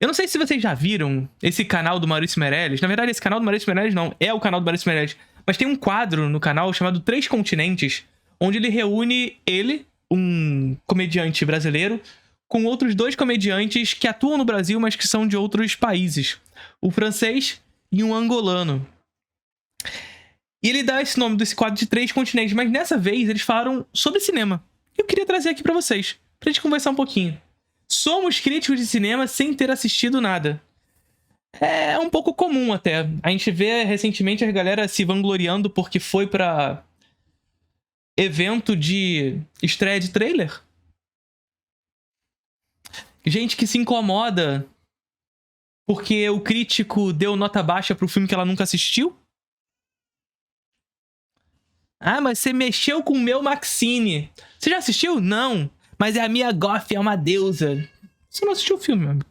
Eu não sei se vocês já viram esse canal do Maurício Meirelles. Na verdade, esse canal do Maurício Meirelles não. É o canal do Maurício Meirelles. Mas tem um quadro no canal chamado Três Continentes, onde ele reúne um comediante brasileiro, com outros 2 comediantes que atuam no Brasil, mas que são de outros países. O francês e um angolano. E ele dá esse nome desse quadro de Três Continentes, mas nessa vez eles falaram sobre cinema. Eu queria trazer aqui pra vocês, pra gente conversar um pouquinho. Somos críticos de cinema sem ter assistido nada. É um pouco comum até. A gente vê recentemente a galera se vangloriando porque foi pra evento de estreia de trailer. Gente que se incomoda porque o crítico deu nota baixa pro filme que ela nunca assistiu. Ah, mas você mexeu com o meu Maxine. Você já assistiu? Não. Mas a Mia Goth é uma deusa. Você não assistiu o filme, meu amigo.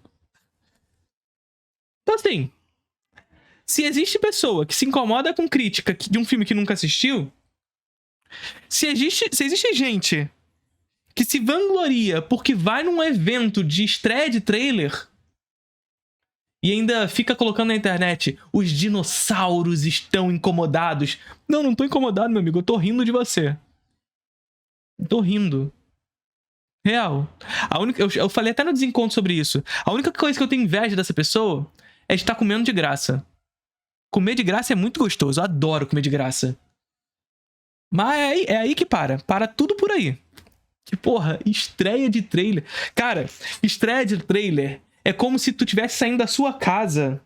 Então, assim, se existe pessoa que se incomoda com crítica de um filme que nunca assistiu, se existe gente que se vangloria porque vai num evento de estreia de trailer e ainda fica colocando na internet, os dinossauros estão incomodados. Não tô incomodado, meu amigo. Eu tô rindo de você. Tô rindo. Real. Eu falei até no desencontro sobre isso. A única coisa que eu tenho inveja dessa pessoa é de estar comendo de graça. Comer de graça é muito gostoso. Eu adoro comer de graça. Mas é aí que para. Para tudo por aí. Que porra, estreia de trailer. Cara, estreia de trailer é como se tu estivesse saindo da sua casa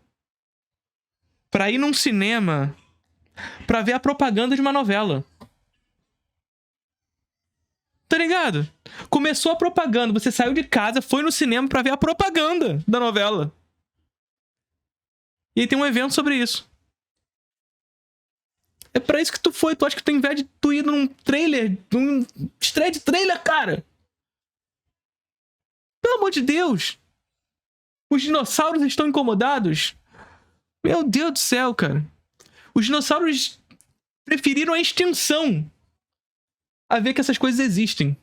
pra ir num cinema pra ver a propaganda de uma novela. Tá ligado? Começou a propaganda, você saiu de casa, foi no cinema pra ver a propaganda da novela. E aí tem um evento sobre isso. É pra isso que tu foi. Tu acha que tu tem inveja de tu ir num trailer, num estreia de trailer, cara? Pelo amor de Deus. Os dinossauros estão incomodados? Meu Deus do céu, cara. Os dinossauros preferiram a extinção a ver que essas coisas existem.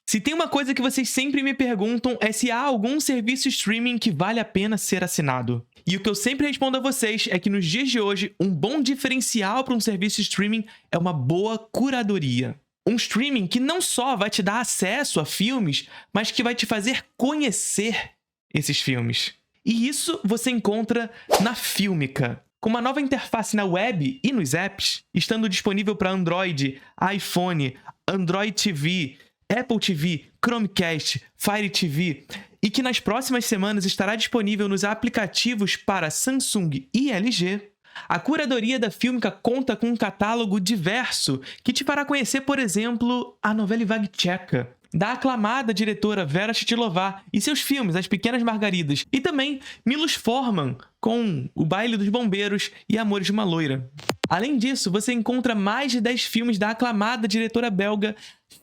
Se tem uma coisa que vocês sempre me perguntam é se há algum serviço streaming que vale a pena ser assinado. E o que eu sempre respondo a vocês é que nos dias de hoje, um bom diferencial para um serviço streaming é uma boa curadoria. Um streaming que não só vai te dar acesso a filmes, mas que vai te fazer conhecer esses filmes. E isso você encontra na Filmica. Com uma nova interface na web e nos apps, estando disponível para Android, iPhone, Android TV, Apple TV, Chromecast, Fire TV, e que nas próximas semanas estará disponível nos aplicativos para Samsung e LG, a curadoria da Filmica conta com um catálogo diverso que te fará conhecer, por exemplo, a novela vague tcheca, da aclamada diretora Vera Chytilová e seus filmes As Pequenas Margaridas, e também Milos Forman, com O Baile dos Bombeiros e Amores de uma Loira. Além disso, você encontra mais de 10 filmes da aclamada diretora belga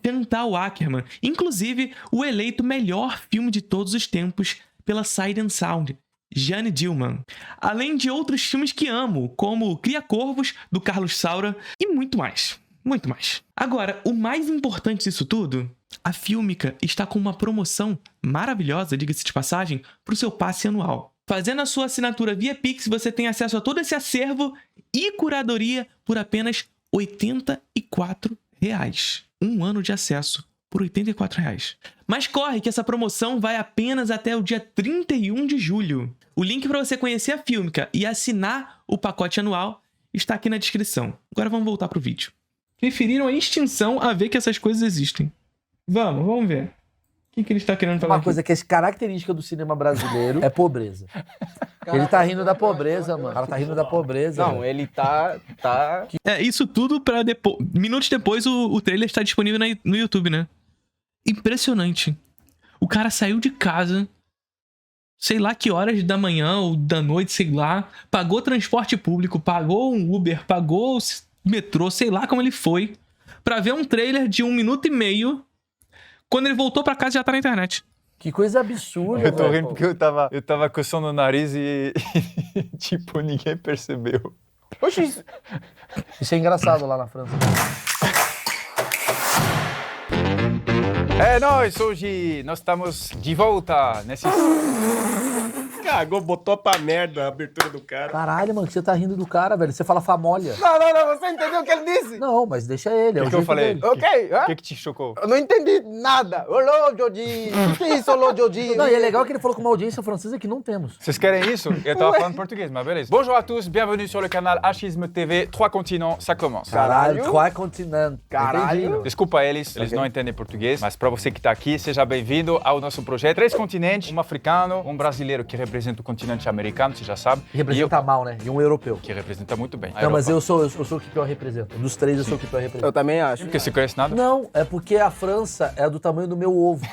Chantal Akerman, inclusive o eleito melhor filme de todos os tempos pela Sight and Sound, Jeanne Dielman. Além de outros filmes que amo, como Cria Corvos, do Carlos Saura, e muito mais. Muito mais. Agora, o mais importante disso tudo, a Filmica está com uma promoção maravilhosa, diga-se de passagem, para o seu passe anual. Fazendo a sua assinatura via Pix, você tem acesso a todo esse acervo e curadoria por apenas R$ 84. Um ano de acesso por R$ 84. Mas corre que essa promoção vai apenas até o dia 31 de julho. O link para você conhecer a Filmica e assinar o pacote anual está aqui na descrição. Agora vamos voltar pro vídeo. Preferiram a extinção a ver que essas coisas existem. Vamos ver. O que ele está querendo falar? Uma coisa que é característica do cinema brasileiro é pobreza. Ele tá rindo da pobreza, mano. O cara tá rindo da pobreza. Não, ele tá... É, isso tudo pra depois... Minutos depois o trailer está disponível no YouTube, né? Impressionante. O cara saiu de casa, sei lá que horas da manhã ou da noite, sei lá, pagou transporte público, pagou um Uber, pagou metrô, sei lá como ele foi, pra ver um trailer de 1 minuto e meio. Quando ele voltou pra casa já tá na internet. Que coisa absurda, Eu tô rindo porque eu tava coçando o nariz e tipo, ninguém percebeu. Oxi, isso é engraçado lá na França. É nóis, hoje nós estamos de volta nesses... Cagou, botou pra merda a abertura do cara. Caralho, mano, que você tá rindo do cara, velho. Você fala famolha. Não, você entendeu o que ele disse? Não, mas deixa ele. É O o que eu jeito falei? dele. Ok, O que te chocou? eu não entendi nada. Olô, Jodi. O que é isso, olô, Jodi? Não, e é legal que ele falou com uma audiência francesa que não temos. Vocês querem isso? Eu tava falando português, mas beleza. Bonjour à tous, bienvenue sur le canal Achisme TV. 3 continents, ça commence. Caralho, trois continentes. Caralho. Entendi. Desculpa eles não entendem português, mas pra você que tá aqui, seja bem-vindo ao nosso projeto. 3 continentes, um africano, um brasileiro que representa o continente americano, você já sabe. Representa mal, né? E um europeu. Que representa muito bem. Não, mas eu sou o que pior representa. Dos três, eu sou o que pior representa. Eu também acho. Porque você conhece nada? Não, é porque a França é do tamanho do meu ovo.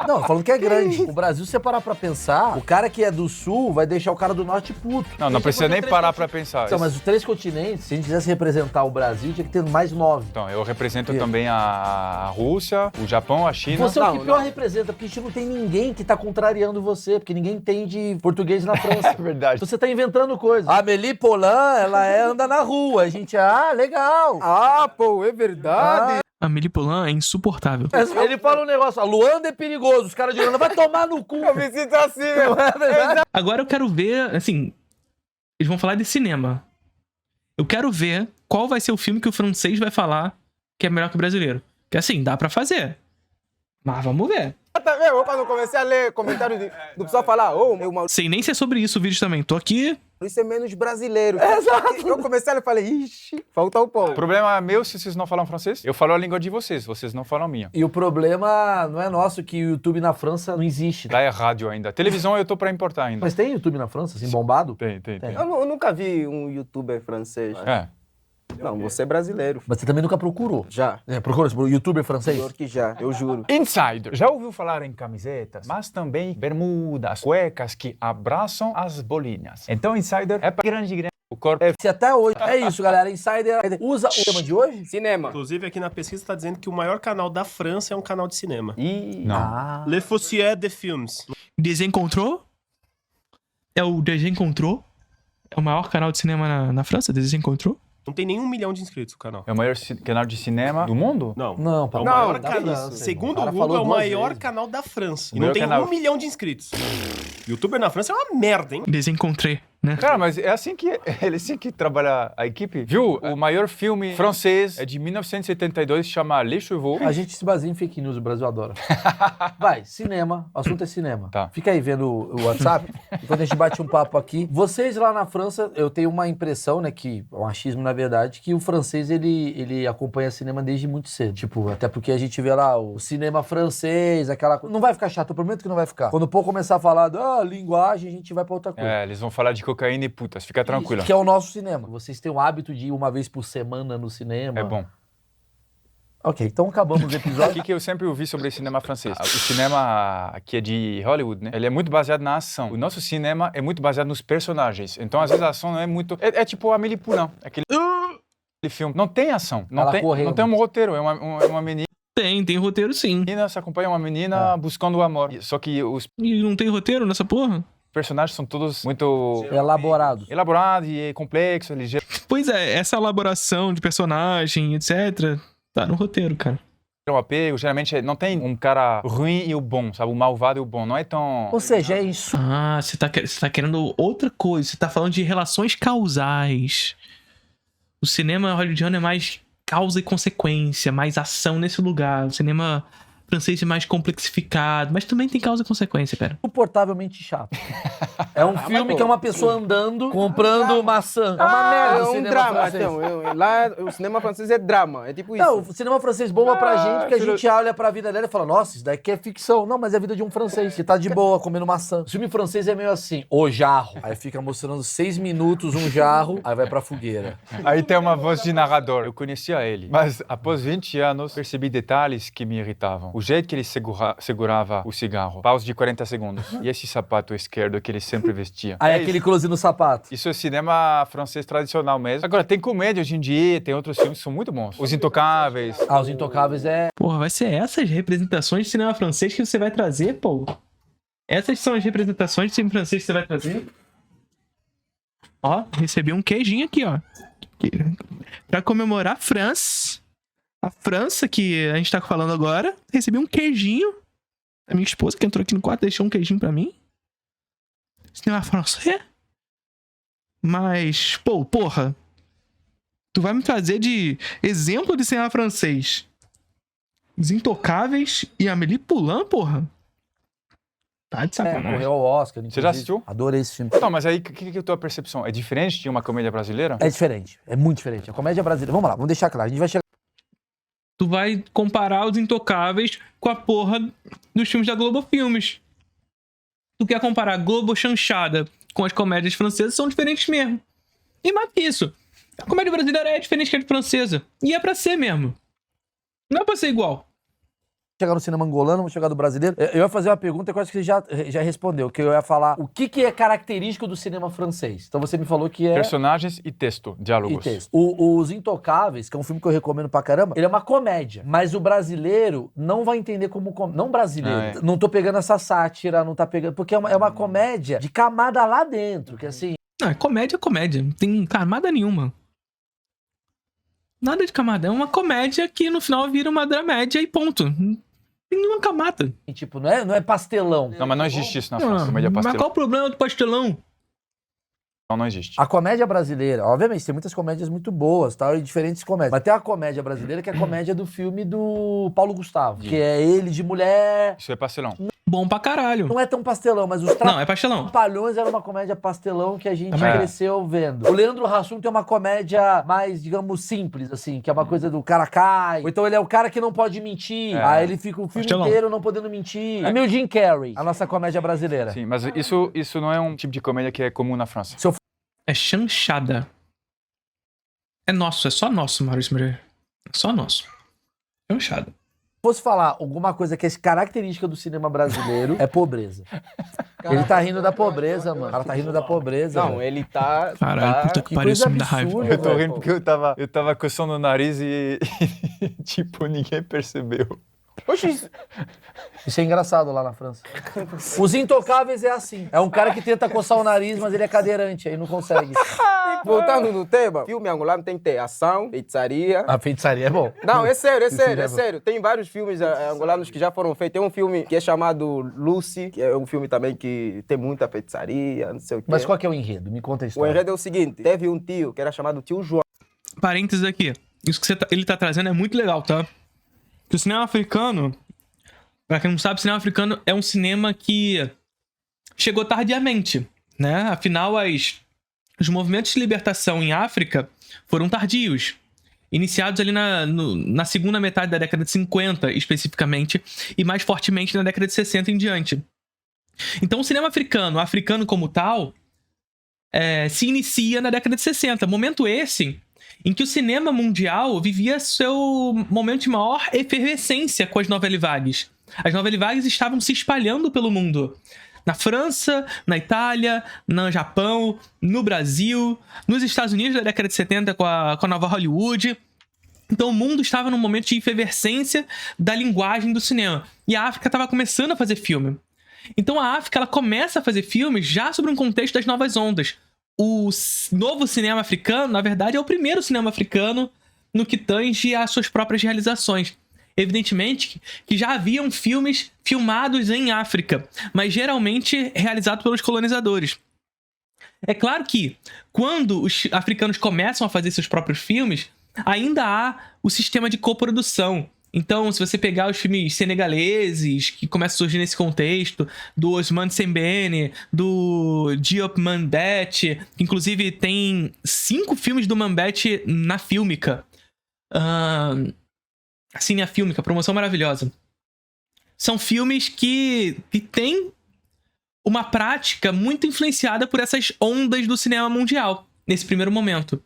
Não, falando que é grande. O Brasil, se você parar pra pensar, o cara que é do sul vai deixar o cara do norte puto. Não precisa nem parar pra pensar. Então, mas os 3 continentes, se a gente quisesse representar o Brasil, tinha que ter mais 9. Então, eu represento também a Rússia, o Japão, a China. Você é o que pior representa, porque a gente não tem ninguém que tá contrariando você, porque ninguém entende português na França. É verdade. Então você tá inventando coisas. A Amélie Poulain, ela anda na rua. A gente, legal. Ah, pô, é verdade. A Amélie Poulain é insuportável. Ele fala um negócio, Luanda é perigoso, os caras de Luanda vai tomar no cu. Eu me sinto assim, meu. É verdade. Agora eu quero ver, assim, eles vão falar de cinema. Eu quero ver qual vai ser o filme que o francês vai falar que é melhor que o brasileiro. Que assim, dá pra fazer. Mas vamos ver. Eu quando comecei a ler comentários do pessoal falar, meu Maurício Sei nem se é sobre isso o vídeo também. Tô aqui. é menos brasileiro. Exato. Eu comecei a ler e falei, ixi, falta um O pouco. problema é meu se vocês não falam francês. Eu falo a língua de vocês não falam a minha. E o problema não é nosso, que o YouTube na França não existe. Lá é rádio ainda. Televisão eu tô pra importar ainda. Mas tem YouTube na França, assim, bombado? Tem. Eu nunca vi um youtuber francês. É. Não, você é brasileiro. Mas você também nunca procurou. Já. Procurou youtuber francês? Pior que já, eu juro. Insider. Já ouviu falar em camisetas, mas também bermudas, cuecas que abraçam as bolinhas. Então Insider é pra grande. O corpo é... Se até hoje. É isso, galera. Insider usa o tema de hoje? Cinema. Inclusive, aqui na pesquisa está dizendo que o maior canal da França é um canal de cinema. Não. Le Fossier de Films. Desencontrou? É o Desencontrou? É o maior canal de cinema na França? Desencontrou? Não tem nem 1 milhão de inscritos o canal. É o maior canal de cinema do mundo? Não. Não, É o não, maior da canal. França, Segundo irmão. O o cara Google, falou é o duas maior vezes. canal da França. O E não maior tem canal. 1 milhão de inscritos. Youtuber na França é uma merda, hein? Desencontrei, né? Cara, mas é assim que trabalha a equipe. Viu? O maior filme francês é de 1972, chama Les Chevaux. A gente se baseia em fake news, o Brasil adora. Vai, cinema. O assunto é cinema. Tá. Fica aí vendo o WhatsApp, enquanto a gente bate um papo aqui. Vocês lá na França, eu tenho uma impressão, né, que é um achismo na verdade, que o francês, ele acompanha cinema desde muito cedo. Tipo, até porque a gente vê lá o cinema francês, aquela coisa. Não vai ficar chato, eu prometo que não vai ficar. Quando o povo começar a falar linguagem, a gente vai pra outra coisa. É, eles vão falar de cocaína e putas, fica tranquilo. Que é o nosso cinema. Vocês têm o hábito de ir uma vez por semana no cinema? É bom. Ok, então acabamos o O episódio. que eu sempre ouvi sobre o cinema francês? O cinema que é de Hollywood, né? Ele é muito baseado na ação. O nosso cinema é muito baseado nos personagens. Então, às vezes, a ação não é muito... É tipo a Amélie Poulain, aquele filme. Não tem ação. Não tem um roteiro. É uma menina Tem roteiro sim. se acompanha uma menina buscando o amor. Só que os E não tem roteiro nessa porra? personagens são todos muito Elaborado. elaborados e complexos, ligeiros. Pois é, essa elaboração de personagem, etc., tá no roteiro, cara. O apego, geralmente, não tem um cara ruim e o bom, sabe? O malvado e o bom. Não é tão... Ou seja, é isso. Ah, você tá querendo outra coisa. Você tá falando de relações causais. O cinema hollywoodiano é mais causa e consequência, mais ação nesse lugar. O cinema francês é mais complexificado, mas também tem causa e consequência, cara. Insuportavelmente chato. É um filme que é uma pessoa andando, comprando maçã. É uma merda É o um cinema drama, francês. então. Lá, o cinema francês é drama. É tipo isso. Não, o cinema francês bomba pra gente, porque a gente olha pra vida dela e fala, nossa, isso daqui é ficção. Não, mas é a vida de um francês, que tá de boa, comendo maçã. O filme francês é meio assim, o jarro. Aí fica mostrando 6 minutos um jarro, aí vai pra fogueira. Aí tem uma voz de narrador. Eu conhecia ele. Mas após 20 anos, percebi detalhes que me irritavam. O jeito que ele segurava o cigarro. Pausa de 40 segundos. E esse sapato esquerdo que ele sempre vestia. Aí É aquele isso. close no sapato. Isso é cinema francês tradicional mesmo. Agora, tem comédia hoje em dia, tem outros filmes que são muito bons. Os Intocáveis. Ah, Os Intocáveis é... Porra, vai ser essas representações de cinema francês que você vai trazer, pô? Essas são as representações de cinema francês que você vai trazer? Ó, recebi um queijinho aqui, ó. Pra comemorar a França que a gente tá falando agora, recebi um queijinho. A minha esposa que entrou aqui no quarto deixou um queijinho pra mim. cinema francês. Mas, porra. Tu vai me trazer de exemplo de cinema francês Os Intocáveis e Amélie Poulain, porra? Tá de sacanagem. Correu ao Oscar. Você já assistiu? Adorei esse filme. Não, mas aí, o que é a tua percepção? É diferente de uma comédia brasileira? É diferente. É muito diferente. A comédia brasileira... Vamos lá, vamos deixar claro. A gente vai chegar... Tu vai comparar Os Intocáveis com a porra dos filmes da Globo Filmes. Tu quer comparar Globo Chanchada com as comédias francesas, são diferentes mesmo. E mais que isso, a comédia brasileira é diferente que a francesa. E é pra ser mesmo. Não é pra ser igual. Chegar no cinema angolano, vamos chegar do brasileiro. Eu ia fazer uma pergunta que eu acho que você já respondeu, que eu ia falar o que é característico do cinema francês. Então você me falou que é... Personagens e texto, diálogos. E texto. Os Intocáveis, que é um filme que eu recomendo pra caramba, ele é uma comédia. Mas o brasileiro não vai entender como... Não brasileiro. Não tô pegando essa sátira, não tá pegando... Porque é uma comédia de camada lá dentro, que assim... Não, é comédia. Não tem camada nenhuma. Nada de camada. É uma comédia que no final vira uma dramédia e ponto. Não tem nenhuma camada. Tipo, não é pastelão. Não, mas não existe isso na França, comédia Mas pastelão. qual o problema do pastelão? Não existe. A comédia brasileira, obviamente, tem muitas comédias muito boas, tal, e diferentes comédias. Mas tem a comédia brasileira que é a comédia do filme do Paulo Gustavo, que é ele de mulher. Isso é pastelão. Bom pra caralho. Não é tão pastelão, mas os Não, é pastelão. Trapalhões era uma comédia pastelão que a gente Também. cresceu vendo. O Leandro Hassum tem uma comédia mais, digamos, simples, assim, que é uma coisa do cara cai. Ou então ele é o cara que não pode mentir. Aí ele fica o filme Pastelão. inteiro não podendo mentir. É meio Jim Carrey, a nossa comédia brasileira. Sim, mas isso não é um tipo de comédia que é comum na França. É chanchada. É nosso, é só nosso, Maurício Moreira. É só nosso. Chanchada. Fosse falar alguma coisa que é característica do cinema brasileiro, é pobreza. Ele tá rindo da pobreza, mano. O cara tá rindo da pobreza. Não, ele tá... Caralho, puta que pariu, coisa isso me dá raiva. absurda. Eu tô rindo porque eu tava coçando o nariz e tipo, ninguém percebeu. Oxi, Isso é engraçado lá na França. Os Intocáveis é assim. É um cara que tenta coçar o nariz, mas ele é cadeirante, aí não consegue. voltando no tema, filme angolano tem que ter ação, feitiçaria. A feitiçaria é bom. Não, é sério, é bom. sério. Tem vários filmes angolanos que já foram feitos. Tem um filme que é chamado Lucy, que é um filme também que tem muita feitiçaria, não sei o quê. Mas qual que é o enredo? Me conta a O história. enredo é o seguinte, teve um tio que era chamado Tio João. Parênteses aqui. Isso que ele tá trazendo é muito legal, tá? Que o cinema africano, pra quem não sabe, o cinema africano é um cinema que chegou tardiamente, né? Afinal, os movimentos de libertação em África foram tardios. Iniciados ali na segunda metade da década de 50, especificamente, e mais fortemente na década de 60 em diante. Então, o cinema africano como tal, se inicia na década de 60. Momento esse em que o cinema mundial vivia seu momento de maior efervescência com as novelas vagues. As novelas vagues estavam se espalhando pelo mundo. Na França, na Itália, no Japão, no Brasil, nos Estados Unidos da década de 70 com a nova Hollywood. Então o mundo estava num momento de efervescência da linguagem do cinema. E a África estava começando a fazer filme. Então a África ela começa a fazer filmes já sobre um contexto das novas ondas. O novo cinema africano, na verdade, é o primeiro cinema africano no que tange às suas próprias realizações. Evidentemente que já haviam filmes filmados em África, mas geralmente realizados pelos colonizadores. É claro que, quando os africanos começam a fazer seus próprios filmes, ainda há o sistema de coprodução. Então, se você pegar os filmes senegaleses, que começam a surgir nesse contexto, do Ousmane Sembene, do Diop Mambete, que inclusive tem 5 filmes do Mambete na Fílmica. Cine a Fílmica, promoção maravilhosa. São filmes que têm uma prática muito influenciada por essas ondas do cinema mundial, nesse primeiro momento.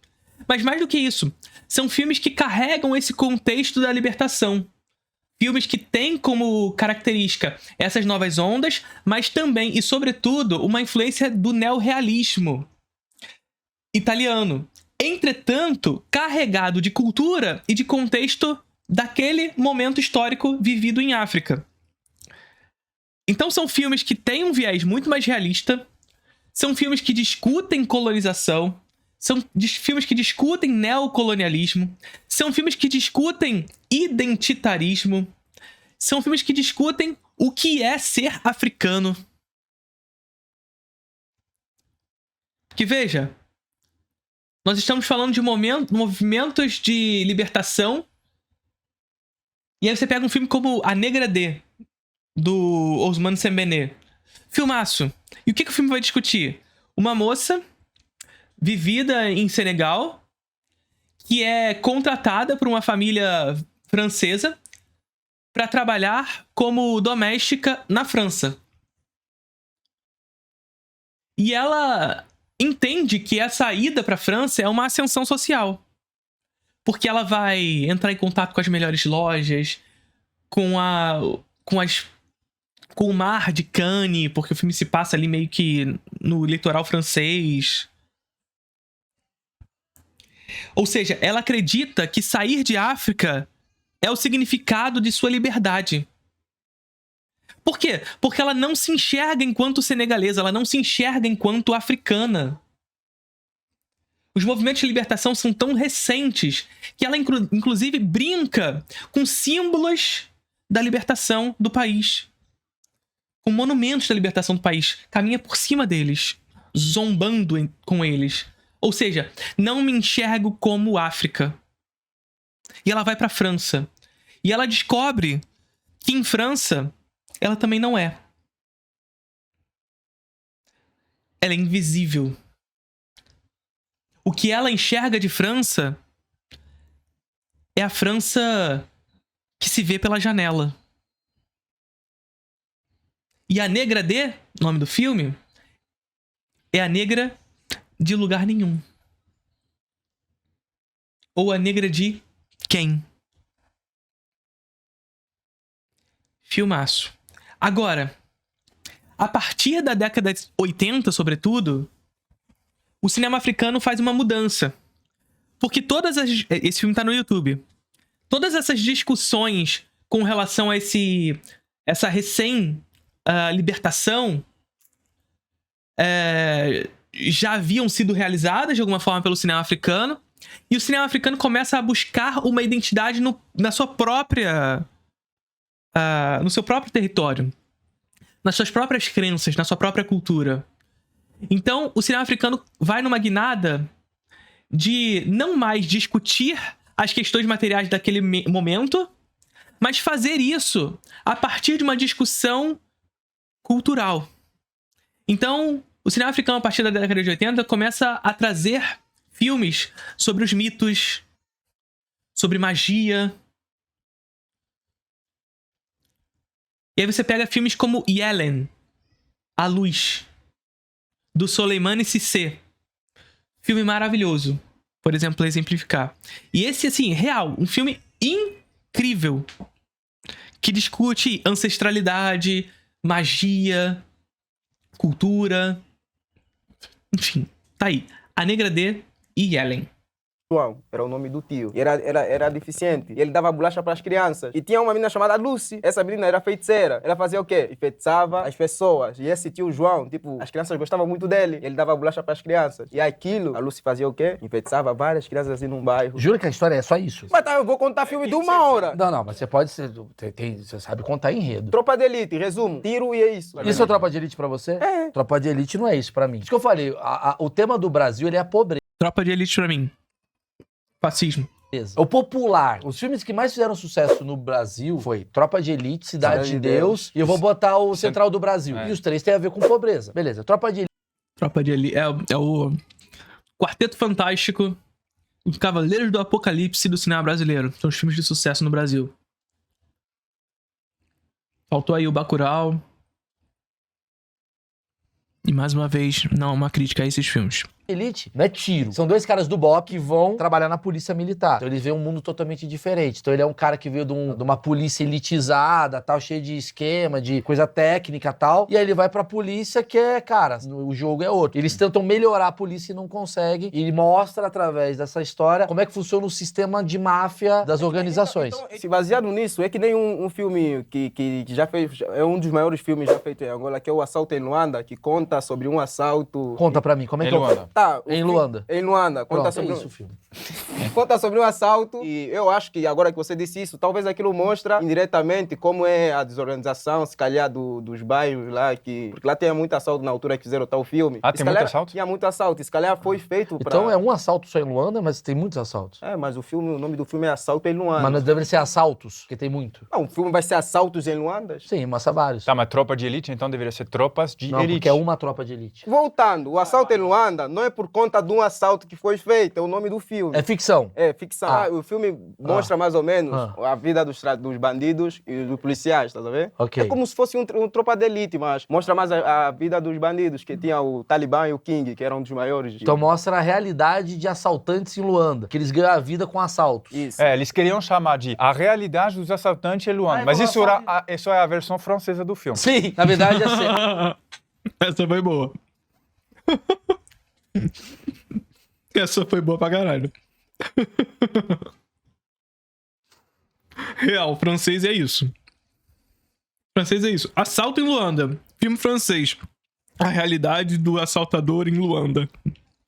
Mas mais do que isso, são filmes que carregam esse contexto da libertação. Filmes que têm como característica essas novas ondas, mas também, e sobretudo, uma influência do neorrealismo italiano. Entretanto, carregado de cultura e de contexto daquele momento histórico vivido em África. Então são filmes que têm um viés muito mais realista, são filmes que discutem colonização, são filmes que discutem neocolonialismo, são filmes que discutem identitarismo, são filmes que discutem o que é ser africano. Que veja, nós estamos falando de movimentos de libertação. E aí você pega um filme como A Negra D, do Ousmane Sembene. Filmaço. E o que o filme vai discutir? Uma moça vivida em Senegal que é contratada por uma família francesa para trabalhar como doméstica na França. E ela entende que essa ida para a França é uma ascensão social. Porque ela vai entrar em contato com as melhores lojas, com o mar de Cannes, porque o filme se passa ali meio que no litoral francês. Ou seja, ela acredita que sair de África é o significado de sua liberdade. Por quê? Porque ela não se enxerga enquanto senegalesa, ela não se enxerga enquanto africana. Os movimentos de libertação são tão recentes que ela, inclusive, brinca com símbolos da libertação do país. Com monumentos da libertação do país. Caminha por cima deles, zombando com eles. Ou seja, não me enxergo como África. E ela vai para a França. E ela descobre que em França ela também não é. Ela é invisível. O que ela enxerga de França é a França que se vê pela janela. E a Negra D, nome do filme, é a negra de lugar nenhum. Ou a negra de quem? Filmaço. Agora, a partir da década de 80, sobretudo, o cinema africano faz uma mudança. Porque esse filme tá no YouTube. Todas essas discussões com relação a essa recém-libertação já haviam sido realizadas de alguma forma pelo cinema africano. E o cinema africano começa a buscar uma identidade no seu próprio território. Nas suas próprias crenças, na sua própria cultura. Então, o cinema africano vai numa guinada de não mais discutir as questões materiais daquele momento, mas fazer isso a partir de uma discussão cultural. Então, o cinema africano, a partir da década de 80, começa a trazer filmes sobre os mitos, sobre magia. E aí você pega filmes como Yellen, A Luz, do Soleimani Cissé. Filme maravilhoso, por exemplo, exemplificar. E esse, assim, real, um filme incrível, que discute ancestralidade, magia, cultura. Enfim, tá aí. A Negra D e Yellen. João era o nome do tio. E era deficiente. E ele dava bolacha para as crianças. E tinha uma menina chamada Lucy. Essa menina era feiticeira. Ela fazia o quê? Enfeitiçava as pessoas. E esse tio João, tipo, as crianças gostavam muito dele. Ele dava bolacha para as crianças. E aquilo, a Lucy fazia o quê? Enfeitiçava várias crianças assim num bairro. Jura que a história é só isso? Mas tá, eu vou contar filme de 1 hora. Não, mas você pode ser. Você sabe contar enredo. Tropa de Elite, resumo. Tiro e é isso. Isso é Tropa de Elite pra você? É. Tropa de Elite não é isso pra mim. Isso que eu falei, o tema do Brasil ele é a pobreza. Tropa de Elite pra mim. Fascismo. O popular. Os filmes que mais fizeram sucesso no Brasil foi Tropa de Elite, Cidade de Deus e eu vou botar o Central do Brasil. E os três têm a ver com pobreza. Beleza, Tropa de Elite. Tropa de Elite é o Quarteto Fantástico, os Cavaleiros do Apocalipse do cinema brasileiro. São os filmes de sucesso no Brasil. Faltou aí o Bacurau. E mais uma vez, não é uma crítica a esses filmes. Elite não é tiro. São dois caras do BOP que vão trabalhar na polícia militar. Então eles veem um mundo totalmente diferente. Então ele é um cara que veio de uma polícia elitizada, tal, cheio de esquema, de coisa técnica e tal. E aí ele vai pra polícia que é, cara, o jogo é outro. Eles tentam melhorar a polícia e não conseguem. E ele mostra através dessa história como é que funciona o sistema de máfia das organizações. Então, se baseado nisso, é que nem um filme que já fez, é um dos maiores filmes já feito em Angola, que é o Assalto em Luanda, que conta sobre um assalto. Conta pra mim, como é que é? Luanda. Tá. Em Luanda. Em Luanda. Pronto, Conta é sobre, isso o filme. conta sobre um assalto. E eu acho que agora que você disse isso, talvez aquilo mostra indiretamente como é a desorganização, se calhar, dos bairros lá. Porque lá tinha muito assalto na altura que fizeram tal filme. Ah, E tem se muito calhar assalto? Tinha muito assalto. E se calhar foi feito pra... Então é um assalto só em Luanda, mas tem muitos assaltos. Mas o nome do filme é Assalto em Luanda. Mas não deve ser assaltos, porque tem muito. Não, o filme vai ser Assaltos em Luanda? Sim, massa vários. Tá, mas tropa de elite, então deveria ser tropas de Não, elite. porque é uma tropa de elite. Voltando, o assalto em Luanda não é por conta de um assalto que foi feito, é o nome do filme. É ficção. É ficção. Ah. O filme mostra mais ou menos Ah. a vida dos bandidos e dos policiais, tá vendo? Ok. É como se fosse um tropa de elite, mas mostra mais a vida dos bandidos, que tinha o Talibã e o King, que eram um dos maiores. Então mostra a realidade de assaltantes em Luanda, que eles ganham a vida com assaltos. Isso. Eles queriam chamar de a realidade dos assaltantes em Luanda. Mas isso é a versão francesa do filme. Sim, na verdade é assim. Essa foi boa. Essa foi boa pra caralho. Real, francês é isso. Francês é isso. Assalto em Luanda. Filme francês. A realidade do assaltador em Luanda.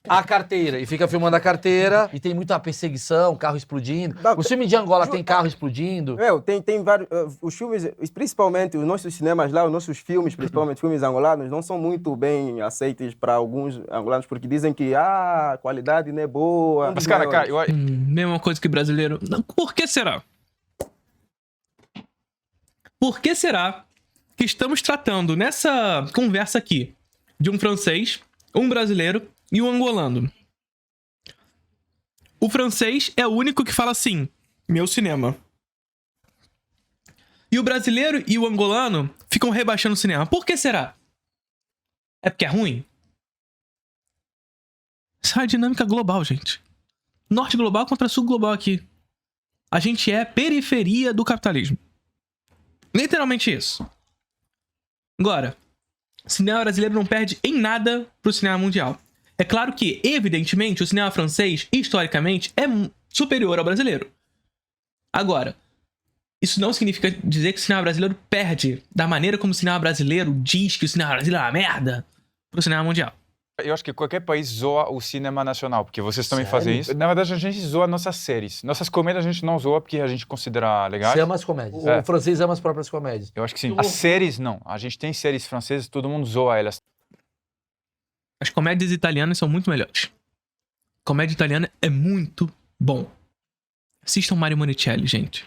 A carteira, e fica filmando a carteira, e tem muita perseguição, carro explodindo. O filme de Angola tem carro explodindo. Tem vários. Os filmes, principalmente os nossos cinemas lá, os nossos filmes, principalmente filmes angolanos, não são muito bem aceitos para alguns angolanos, porque dizem que a qualidade não é boa. Mas, cara, Mesma coisa que brasileiro. Não, por que será? Por que será que estamos tratando nessa conversa aqui de um francês, um brasileiro e um angolano? O francês é o único que fala assim, meu cinema. E o brasileiro e o angolano ficam rebaixando o cinema. Por que será? É porque é ruim? Isso é uma dinâmica global, gente. Norte global contra sul global aqui. A gente é periferia do capitalismo. Literalmente isso. Agora, o cinema brasileiro não perde em nada pro cinema mundial. É claro que, evidentemente, o cinema francês, historicamente, é superior ao brasileiro. Agora, isso não significa dizer que o cinema brasileiro perde da maneira como o cinema brasileiro diz que o cinema brasileiro é uma merda pro cinema mundial. Eu acho que qualquer país zoa o cinema nacional, porque vocês também Sério? fazem isso. Na verdade, a gente zoa nossas séries. Nossas comédias a gente não zoa porque a gente considera legais. Você ama as comédias. É. O francês ama as próprias comédias. Eu acho que sim. As séries, não. A gente tem séries francesas, todo mundo zoa elas. As comédias italianas são muito melhores. Comédia italiana é muito bom. Assistam Mario Monicelli, gente.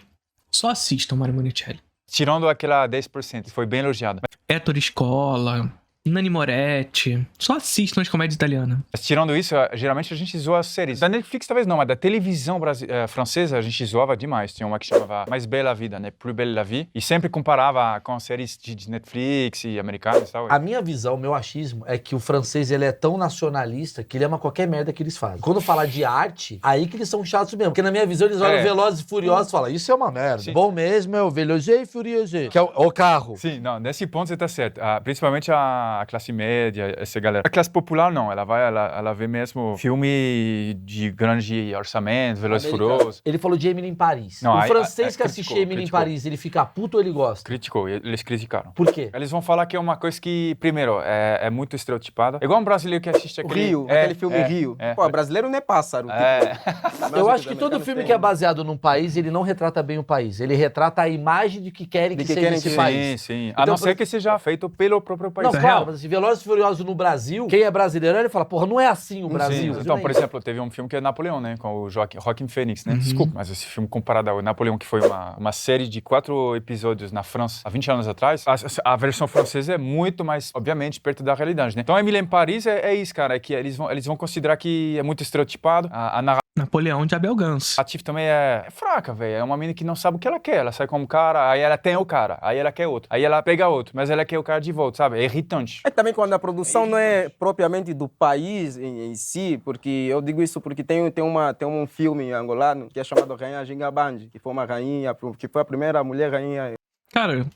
Só assistam Mario Monicelli. Tirando aquela 10%, foi bem elogiada. Ettore Scola, Nani Moretti. Só assistam as comédias italianas. Mas tirando isso, geralmente a gente zoa as séries. Da Netflix talvez não, mas da televisão francesa a gente zoava demais. Tinha uma que chamava Mais Belle la Vida, né? Plus Belle la Vie. E sempre comparava com as séries de Netflix e americanas e tal. A minha visão, o meu achismo, é que o francês ele é tão nacionalista que ele ama qualquer merda que eles fazem. Quando falar de arte, aí que eles são chatos mesmo. Porque na minha visão eles olham Velozes e Furiosos e falam, isso é uma merda. Sim. Bom mesmo é o Velozes e Furiosos, que é o carro. Sim, não, nesse ponto você tá certo. Principalmente a classe média, essa galera. A classe popular não, ela vê mesmo filme de grande orçamento, Velozes e Furiosos. Ele falou de Emily em Paris. Não, o aí- francês que criticou, assiste Emily em criticou. Paris, ele fica puto ou ele gosta? Criticou, eles criticaram. Por quê? Eles vão falar que é uma coisa que, primeiro, é muito estereotipada. É igual um brasileiro que assiste O aquele... Rio, aquele filme Rio. é. Pô, brasileiro não é pássaro. Tipo, Eu acho que todo filme que é baseado num país, ele não retrata bem o país. Ele retrata a imagem de que querem que De que seja querem esse que- país. Sim. Então, A não por- ser que seja feito pelo próprio país. Não, Isso é claro, real. mas assim, Velozes e Furiosos no Brasil, quem é brasileiro, ele fala, porra, não é assim o Brasil. Sim. Então, por exemplo, teve um filme que é Napoleão, né? Com o Joaquim Phoenix, né? Desculpa, mas esse filme comparado ao Napoleão, que foi uma série de 4 episódios na França, há 20 anos atrás, a versão francesa é muito mais, obviamente, perto da realidade, né? Então, Emily em Paris é isso, cara, é que eles vão considerar que é muito estereotipado. A Napoleão de Abel Gance. narrativa também é fraca, velho. É uma menina que não sabe o que ela quer. Ela sai como cara, aí ela tem o cara, aí ela quer outro, aí ela pega outro, mas ela quer o cara de volta, sabe? É irritante. É também quando a produção não é propriamente do país em si, porque eu digo isso porque tem um filme angolano que é chamado Rainha Gingabandi, que foi uma rainha, que foi a primeira mulher rainha. Cara,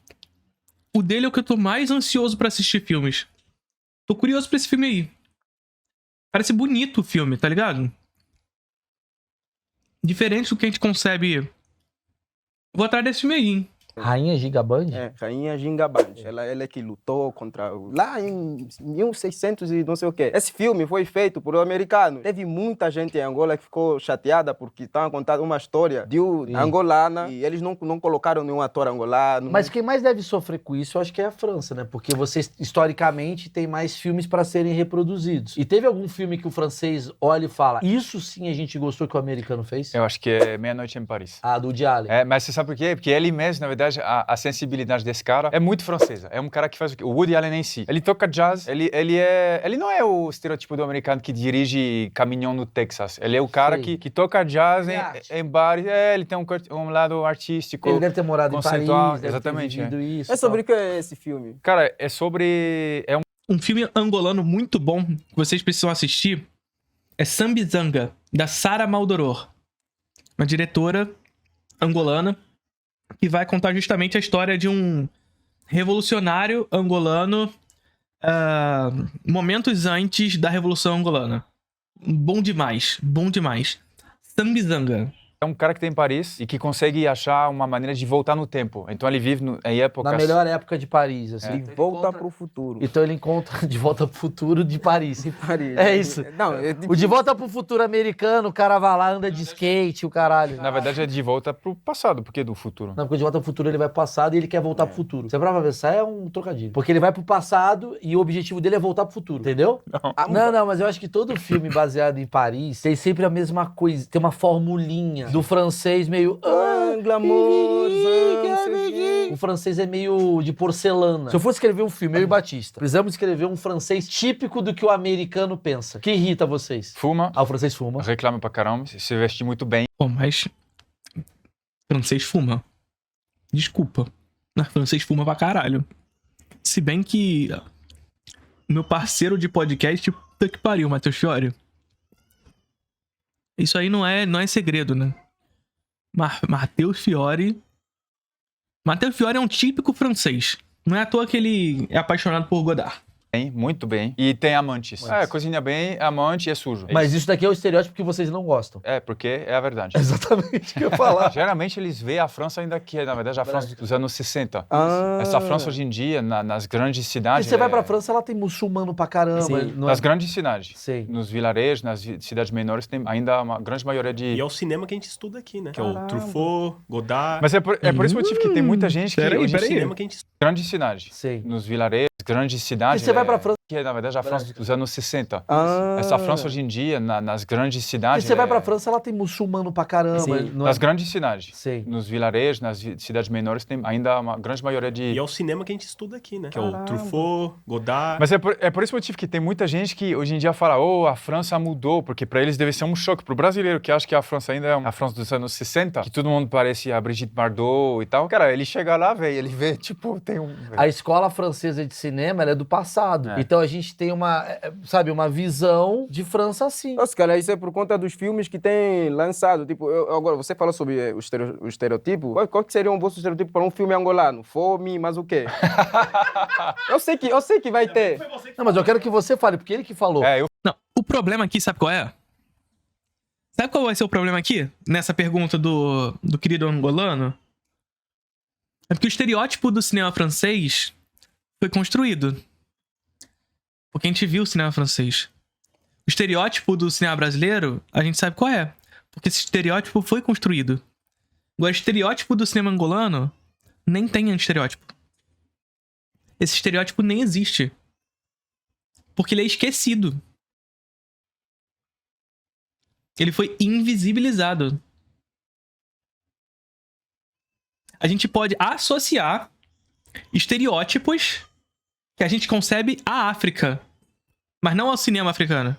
o dele é o que eu tô mais ansioso pra assistir filmes. Tô curioso pra esse filme aí. Parece bonito o filme, tá ligado? Diferente do que a gente concebe. Vou atrás desse filme aí, hein? Rainha Gigaband? É, Rainha Gingaband. Ela é que lutou contra... Lá em 1600 e não sei o quê. Esse filme foi feito por um americano. Teve muita gente em Angola que ficou chateada porque estavam contando uma história de uma angolana e eles não colocaram nenhum ator angolano. Mas quem mais deve sofrer com isso, eu acho que é a França, né? Porque vocês, historicamente, tem mais filmes para serem reproduzidos. E teve algum filme que o francês olha e fala, isso sim a gente gostou que o americano fez? Eu acho que é Meia-Noite em Paris. Ah, do Woody Allen. É, mas você sabe por quê? Porque ele mesmo, na verdade, a sensibilidade desse cara é muito francesa. É um cara que faz o quê? O Woody Allen em si. Ele toca jazz, ele não é o estereotipo do americano que dirige caminhão no Texas. Ele é o cara que toca jazz em bares. É, ele tem um lado artístico. Ele deve ter morado em Paris, deve exatamente, ter vivido isso. É sobre o que é esse filme? Cara, é sobre... É Um filme angolano muito bom que vocês precisam assistir é Sambizanga, da Sara Maldoror. Uma diretora angolana que vai contar justamente a história de um revolucionário angolano momentos antes da Revolução Angolana. Bom demais, bom demais. Sambizanga. É um cara que tem em Paris e que consegue achar uma maneira de voltar no tempo. Então ele vive em épocas... Na melhor época de Paris, assim. Ele volta pro futuro. Então ele encontra De Volta pro Futuro de Paris. Paris. É isso. Não, O De Volta pro Futuro americano, o cara vai lá, anda de skate, o caralho. Na verdade é de volta pro passado, porque do futuro. Não, porque o De Volta pro Futuro ele vai pro passado e ele quer voltar pro futuro. Você prova pensar, é um trocadilho. Porque ele vai pro passado e o objetivo dele é voltar pro futuro, entendeu? Não, mas eu acho que todo filme baseado em Paris tem sempre a mesma coisa, tem uma formulinha do francês meio... glamour, O francês é meio de porcelana. Se eu fosse escrever um filme, eu e Batista, precisamos escrever um francês típico do que o americano pensa. Que irrita vocês? Fuma, Ah, o francês fuma. reclama pra caramba, se veste muito bem. Pô, mas francês fuma. Desculpa. Mas francês fuma pra caralho. Se bem que o meu parceiro de podcast, puta que pariu, Matheus Fiore. Isso aí não é segredo, né? Matheus Fiore é um típico francês. Não é à toa que ele é apaixonado por Godard. Muito bem. E tem amantes. Cozinha bem, amante e é sujo. Mas isso daqui é o estereótipo que vocês não gostam. É, porque é a verdade. Exatamente o que eu ia falar. Geralmente eles veem a França ainda que é, na verdade, a França dos anos 60. Ah. Essa França hoje em dia, nas grandes E cidades... você vai pra França, ela tem muçulmano pra caramba. Sim. Não é... Nas grandes cidades. Sim. Nos vilarejos, nas cidades menores, tem ainda uma grande maioria de... E é o cinema que a gente estuda aqui, né? Que é o Truffaut, Godard. Mas é por esse motivo que tem muita gente que... Peraí, hoje em peraí. dia- cinema que a gente Grandes cidades. Sim. Nos vilarejos, grandes cidades... E você vai pra França... Que é, na verdade, a França dos anos 60. Ah. Essa França hoje em dia, nas grandes E cidades... você vai pra França, ela tem muçulmano pra caramba. Sim. Não é... Nas grandes cidades. Sim. Nos vilarejos, nas cidades menores, tem ainda uma grande maioria de... E é o cinema que a gente estuda aqui, né? Que é o Truffaut, Godard. Mas é por esse motivo que tem muita gente que hoje em dia fala, a França mudou, porque para eles deve ser um choque. Pro brasileiro que acha que a França ainda é a França dos anos 60, que todo mundo parece a Brigitte Bardot e tal. Cara, ele chega lá, velho, ele vê, tipo, tem um... A escola francesa de cinema, ela é do passado. É. Então a gente tem uma visão de França assim. Nossa, cara, isso é por conta dos filmes que tem lançado. Tipo, agora, você falou sobre o estereotipo. Qual que seria um vosso estereotipo para um filme angolano? Fome, mas o quê? eu sei que vai ter. Não, mas eu quero que você fale, porque ele que falou. Não, o problema aqui, sabe qual é? Sabe qual vai ser o problema aqui? Nessa pergunta do querido angolano? É porque o estereótipo do cinema francês foi construído. Porque a gente viu o cinema francês. O estereótipo do cinema brasileiro, a gente sabe qual é. Porque esse estereótipo foi construído. Agora, o estereótipo do cinema angolano nem tem estereótipo. Esse estereótipo nem existe. Porque ele é esquecido. Ele foi invisibilizado. A gente pode associar estereótipos que a gente concebe à África, mas não ao cinema africano.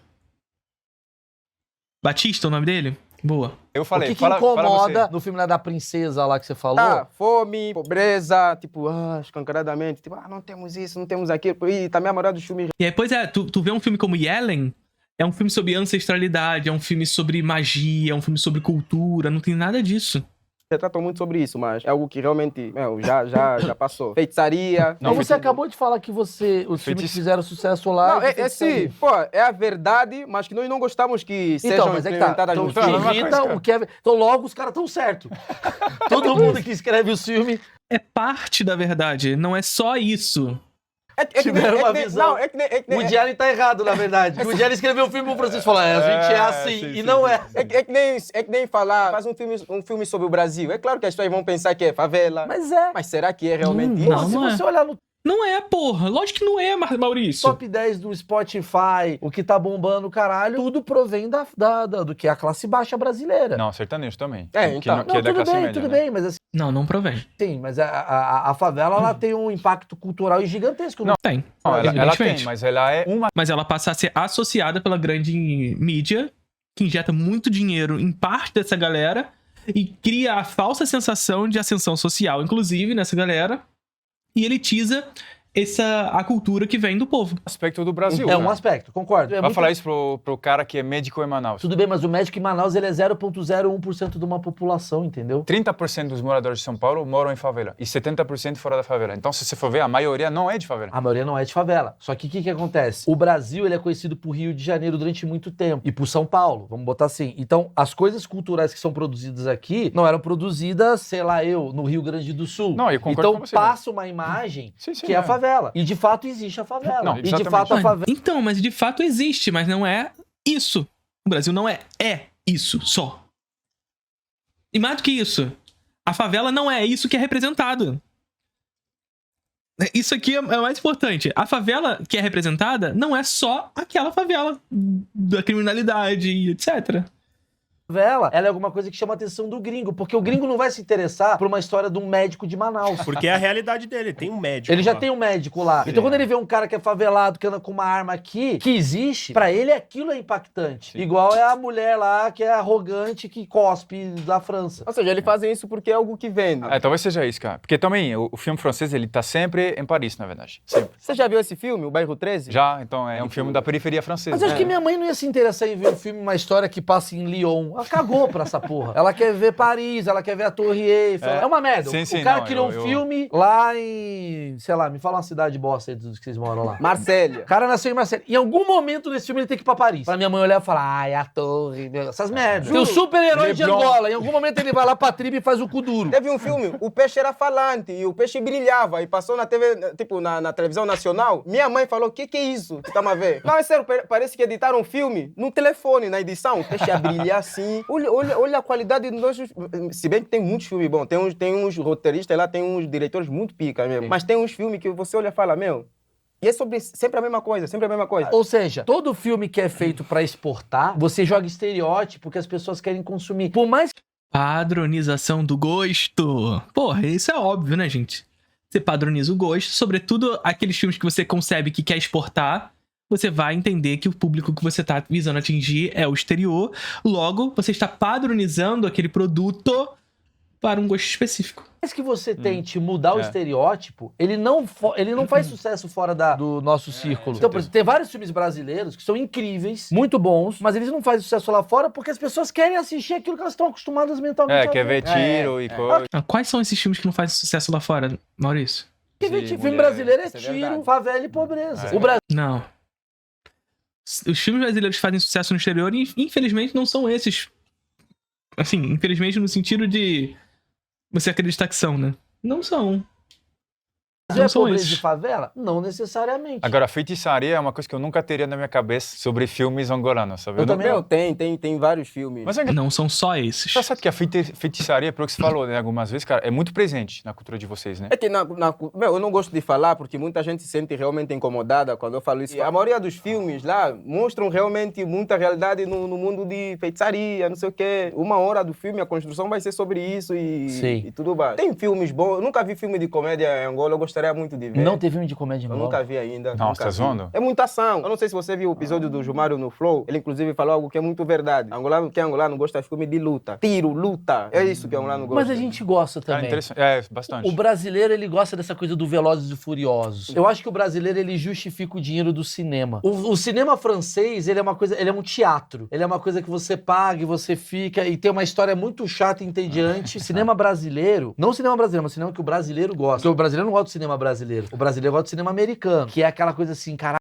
Batista, o nome dele? Boa. Eu falei, O que fala incomoda você. no filme lá da princesa lá que você falou? Fome, pobreza, tipo, escancaradamente. Tipo, não temos isso, não temos aquilo. E também a maioria dos filmes... E aí, pois é, tu vê um filme como Yellen, é um filme sobre ancestralidade, é um filme sobre magia, é um filme sobre cultura, não tem nada disso. retratam muito sobre isso, mas é algo que realmente, já passou. Feitiçaria. Não, você acabou de falar que os filmes que fizeram sucesso lá... Não, é sim, pô, é a verdade, mas que nós não gostamos que sejam mas implementadas então, no te filme. irrita o que é... Então logo os caras estão certos. Todo mundo que escreve os filmes... É parte da verdade, não é só isso. Tiveram uma visão. Não, é que nem... O Woody Allen tá errado, na verdade. O Woody Allen escreveu um filme, o Francisco falou, a gente é assim, sim, e sim, não sim, é. É que nem falar, faz um filme sobre o Brasil. É claro que as pessoas vão pensar que é favela. Mas é. Mas será que é realmente Não, isso? Se não você é. olhar no Não é, porra. Lógico que não é, Maurício. top 10 do Spotify, o que tá bombando, caralho, tudo provém do que é a classe baixa brasileira. Não, sertanejo também. É, Que então. não- que é da tudo classe bem, média, tudo né? bem, mas assim, Não provém. sim, mas a favela, ela tem um impacto cultural gigantesco. Não. Tem. Não, ela tem, evidentemente. mas ela é uma... Mas ela passa a ser associada pela grande mídia, que injeta muito dinheiro em parte dessa galera e cria a falsa sensação de ascensão social, inclusive, nessa galera, e elitiza a cultura que vem do povo. aspecto do Brasil. É um cara. aspecto, concordo. É Vai muito- falar isso pro cara que é médico em Manaus. Tudo bem, mas o médico em Manaus, ele é 0,01% de uma população, entendeu? 30% dos moradores de São Paulo moram em favela e 70% fora da favela. Então, se você for ver, a maioria não é de favela. A maioria não é de favela. Só que o que acontece? O Brasil, ele é conhecido por Rio de Janeiro durante muito tempo. E por São Paulo, vamos botar assim. Então, as coisas culturais que são produzidas aqui não eram produzidas, sei lá, no Rio Grande do Sul. Não, eu concordo então, com você, né? passa uma imagem Sim, sim, que é a é. favela. E de fato existe a favela. Não, e de exatamente. fato a favela. Então, mas de fato existe, mas não é isso. O Brasil não é isso só. E mais do que isso, a favela não é isso que é representado. Isso aqui é o mais importante. A favela que é representada não é só aquela favela da criminalidade e etc. Ela é alguma coisa que chama a atenção do gringo, porque o gringo não vai se interessar por uma história de um médico de Manaus. Porque é a realidade dele, tem um médico. Ele já lá. tem um médico lá. Sim. Então, quando ele vê um cara que é favelado, que anda com uma arma aqui, que existe, pra ele aquilo é impactante. Sim. Igual é a mulher lá que é arrogante, que cospe da França. Ou seja, eles fazem isso porque é algo que vende. Talvez seja isso, cara. Porque também o filme francês, ele tá sempre em Paris, na verdade. Sempre. Você já viu esse filme, O Bairro 13? Já, então é um filme da periferia francesa. Mas eu acho que minha mãe não ia se interessar em ver um filme, uma história que passa em Lyon. Ela cagou pra essa porra. Ela quer ver Paris, ela quer ver a Torre Eiffel. É uma merda. Sim, sim, o cara não, criou eu- um filme lá em... Sei lá, me fala uma cidade bosta aí dos que vocês moram lá. Marsella. O cara nasceu em Marseille. Em algum momento desse filme ele tem que ir pra Paris. Pra minha mãe olhar e falar, ai, a torre, meu, essas merdas. Tem o super-herói de Lebron. Angola. Em algum momento ele vai lá pra tribo e faz o cu duro. Teve um filme, o peixe era falante e o peixe brilhava e passou na TV, tipo, na televisão nacional. Minha mãe falou, o que é isso que tá a ver? Não, é sério, parece que editaram um filme no telefone, na edição. O peixe ia brilhar assim. Olha a qualidade dos nossos... Se bem que tem muitos filmes bons, tem uns roteiristas lá, tem uns diretores muito pica mesmo. Mas tem uns filmes que você olha e fala, meu... E é sobre sempre a mesma coisa, sempre a mesma coisa. Ou seja, todo filme que é feito pra exportar, você joga estereótipo que as pessoas querem consumir. Por mais Padronização do gosto. Porra, isso é óbvio, né, gente? Você padroniza o gosto, sobretudo aqueles filmes que você concebe que quer exportar, você vai entender que o público que você está visando atingir é o exterior, logo, você está padronizando aquele produto para um gosto específico. que você tente mudar o É. estereótipo, ele não faz sucesso fora do nosso círculo. Então, por exemplo, tem vários filmes brasileiros que são incríveis, muito bons, mas eles não fazem sucesso lá fora porque as pessoas querem assistir aquilo que elas estão acostumadas mentalmente a quer ver tiro e coisa. Ah, quais são esses filmes que não fazem sucesso lá fora, Maurício? Quer ver Sim, filme mulher, brasileiro é isso é tiro, verdade. favela e pobreza. É. O Brasil Não. Os filmes brasileiros que fazem sucesso no exterior, infelizmente, não são esses. Assim, infelizmente no sentido de você acreditar que são, né? Não são. é Não são pobreza esses. de favela? Não necessariamente. Agora, feitiçaria é uma coisa que eu nunca teria na minha cabeça sobre filmes angolanos, sabe? Eu não- também Meu, tem vários filmes. Mas é Não são só esses. engraçado que a feitiçaria, pelo que você falou, né, algumas vezes, cara, é muito presente na cultura de vocês, né? É que meu, eu não gosto de falar porque muita gente se sente realmente incomodada quando eu falo isso. E a maioria dos filmes lá mostram realmente muita realidade no mundo de feitiçaria, não sei o quê. Uma hora do filme, a construção vai ser sobre isso Sim. e tudo mais. Tem filmes bons. Eu nunca vi filme de comédia em Angola, eu gostaria gostaria muito de ver. Não teve filme de comédia Eu nova? nunca vi ainda. Não, nunca você tá vi. zoando? É muita ação. Eu não sei se você viu o episódio do Gilmário no Flow. Ele, inclusive, falou algo que é muito verdade. Quem é angolano gosta de filme de luta. Tiro, luta. É isso que o angolano gosta. Mas a gente gosta Ah, também. interessante. É, bastante. O brasileiro, ele gosta dessa coisa do Velozes e Furiosos. Eu acho que o brasileiro, ele justifica o dinheiro do cinema. O cinema francês, ele é uma coisa, ele é um teatro. Ele é uma coisa que você paga e você fica e tem uma história muito chata e entediante. Cinema brasileiro, não o cinema brasileiro, mas o cinema que o brasileiro gosta. Porque o brasileiro não gosta do cinema brasileiro. O brasileiro gosta do cinema americano, que é aquela coisa assim, caralho,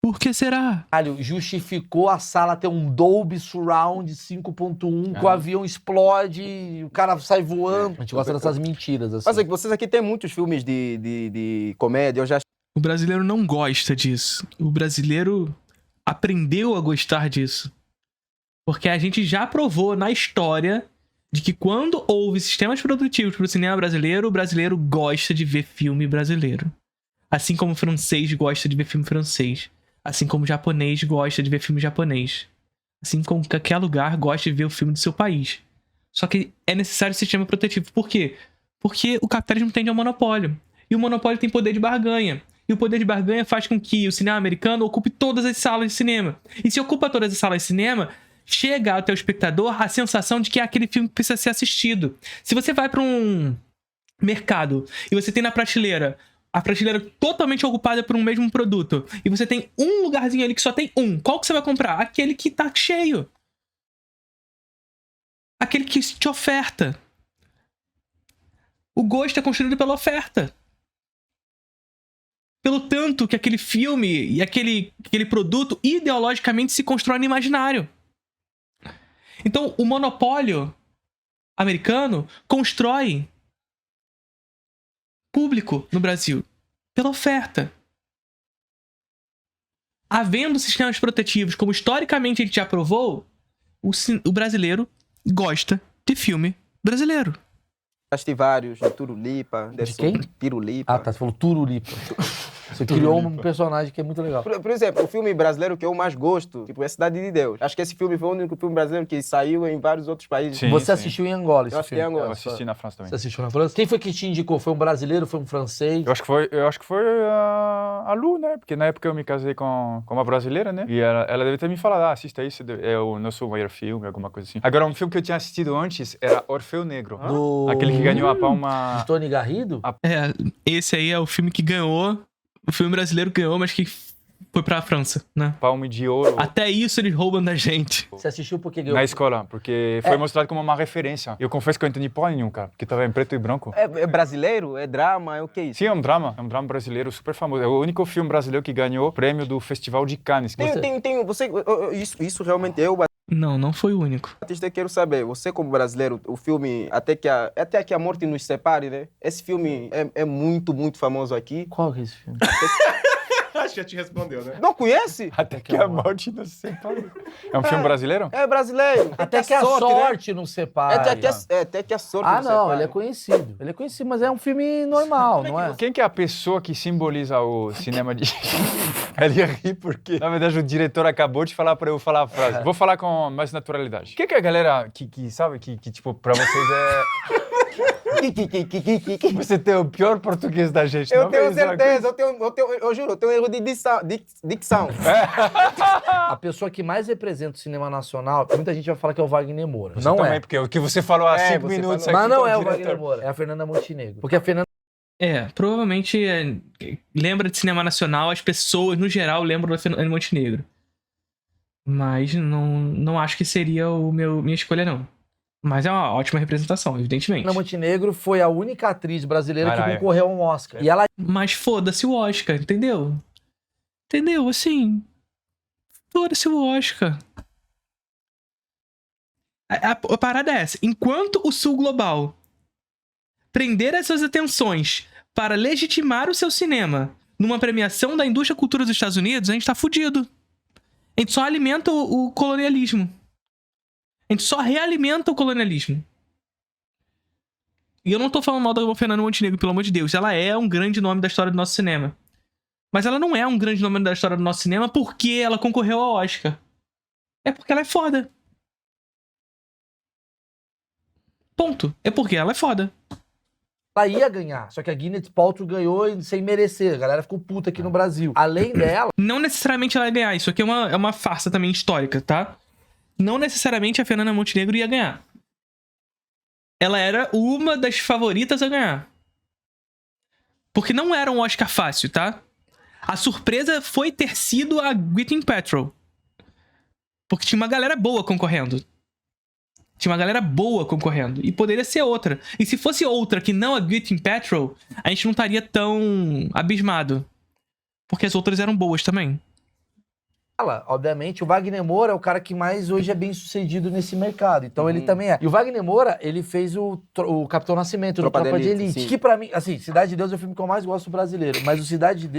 Por que será? justificou a sala ter um Dolby Surround 5.1, que o avião explode, o cara sai voando. A gente gosta dessas mentiras, assim. Mas é que vocês aqui têm muitos filmes de comédia. Eu já O brasileiro não gosta disso. O brasileiro aprendeu a gostar disso. Porque a gente já provou na história de que quando houve sistemas produtivos para o cinema brasileiro, o brasileiro gosta de ver filme brasileiro. Assim como o francês gosta de ver filme francês. Assim como o japonês gosta de ver filme japonês. Assim como qualquer lugar gosta de ver o filme do seu país. Só que é necessário sistema protetivo. Por quê? Porque o capitalismo tende ao monopólio. E o monopólio tem poder de barganha. E o poder de barganha faz com que o cinema americano ocupe todas as salas de cinema. E se ocupa todas as salas de cinema, chega até o espectador a sensação de que é aquele filme que precisa ser assistido. Se você vai para um mercado e você tem na prateleira a prateleira totalmente ocupada por um mesmo produto, e você tem um lugarzinho ali que só tem um, qual que você vai comprar? Aquele que tá cheio. Aquele que te oferta. O gosto é construído pela oferta. Pelo tanto que aquele filme e aquele produto ideologicamente se constrói no imaginário. Então, o monopólio americano constrói público no Brasil pela oferta. Havendo sistemas protetivos, como historicamente ele já provou, o brasileiro gosta de filme brasileiro. assisti vários. De Turulipa. De quem? Pirulipa. Ah, tá. Você falou Turulipa. Você criou um personagem que é muito legal. Por exemplo, o filme brasileiro que eu mais gosto, tipo, é Cidade de Deus. Acho que esse filme foi o único filme brasileiro que saiu em vários outros países. Sim. Você assistiu em Angola esse Eu assisti filme? em Angola. Eu assisti na França também. Você assistiu na França? Quem foi que te indicou? Foi um brasileiro? Foi um francês? Eu acho que foi a Lu, né? Porque na época eu me casei com uma brasileira, né? E ela deve ter me falado, assista isso, é o nosso maior filme, alguma coisa assim. Agora, um filme que eu tinha assistido antes era Orfeu Negro. Do... Aquele que ganhou a palma... De Tony Garrido? É, esse aí é o filme que ganhou. O filme brasileiro ganhou, mas que foi pra França, né? Palme de ouro. Até isso eles roubam da gente. Você assistiu porque ganhou? Na escola, porque foi mostrado como uma referência. Eu confesso que eu não entendi porra nenhum, cara, porque tava em preto e branco. É brasileiro? É drama? É o que é isso? Sim, é um drama brasileiro super famoso. É o único filme brasileiro que ganhou o prêmio do Festival de Cannes. Isso realmente Não foi o único. Batista, eu quero saber, você como brasileiro, o filme Até que a Morte Nos Separe, né? Esse filme é muito, muito famoso aqui. Qual que é esse filme? Acho que já te respondeu, né? Não conhece? Até que a morte nos separe. É um filme brasileiro? É brasileiro. Até que a né? sorte não separe. Até que a sorte Ah, nos não, separe. ele é conhecido. Ele é conhecido, mas é um filme normal, não é? Quem que é a pessoa que simboliza o cinema de... Ele ri porque, na verdade, o diretor acabou de falar pra eu falar a frase. Vou falar com mais naturalidade. O que que a galera que sabe, que tipo, pra vocês é... Você tem o pior português da gente, Eu não tenho é isso? certeza, eu juro, eu tenho erro de dicção. A pessoa que mais representa o cinema nacional, muita gente vai falar que é o Wagner Moura. Você não também, é. porque o que você falou há 5 você minutos falou. aqui Mas não com é o diretor. Wagner Moura, é a Fernanda Montenegro. Porque a Fernanda Provavelmente lembra de cinema nacional, as pessoas no geral lembram da Fernanda Montenegro. Mas não acho que seria minha escolha, não. Mas é uma ótima representação, evidentemente. Montenegro foi a única atriz brasileira que Caralho. concorreu a um Oscar. E ela Mas foda-se o Oscar, entendeu? Entendeu? Assim. Foda-se o Oscar. A parada é essa. Enquanto o Sul Global prender as suas atenções para legitimar o seu cinema numa premiação da indústria cultura dos Estados Unidos, a gente tá fudido. A gente só alimenta o colonialismo. A gente só realimenta o colonialismo. E eu não tô falando mal da Fernanda Montenegro, pelo amor de Deus. Ela é um grande nome da história do nosso cinema. Mas ela não é um grande nome da história do nosso cinema porque ela concorreu ao Oscar. É porque ela é foda. Ponto. É porque ela é foda. Ela ia ganhar, só que a Gwyneth Paltrow ganhou sem merecer. A galera ficou puta aqui no Brasil. Além dela, Não necessariamente ela ia ganhar. Isso aqui é uma farsa também histórica, tá? Não necessariamente a Fernanda Montenegro ia ganhar. Ela era uma das favoritas a ganhar. Porque não era um Oscar fácil, tá? A surpresa foi ter sido a Gwyneth Paltrow. Porque tinha uma galera boa concorrendo. Tinha uma galera boa concorrendo. E poderia ser outra. E se fosse outra que não a Gwyneth Paltrow, a gente não estaria tão abismado. Porque as outras eram boas também. obviamente, o Wagner Moura é o cara que mais hoje é bem sucedido nesse mercado. Então ele também é. E o Wagner Moura, ele fez o Capitão Nascimento, do Tropa de Elite. Que pra mim, assim, Cidade de Deus é o filme que eu mais gosto brasileiro. Mas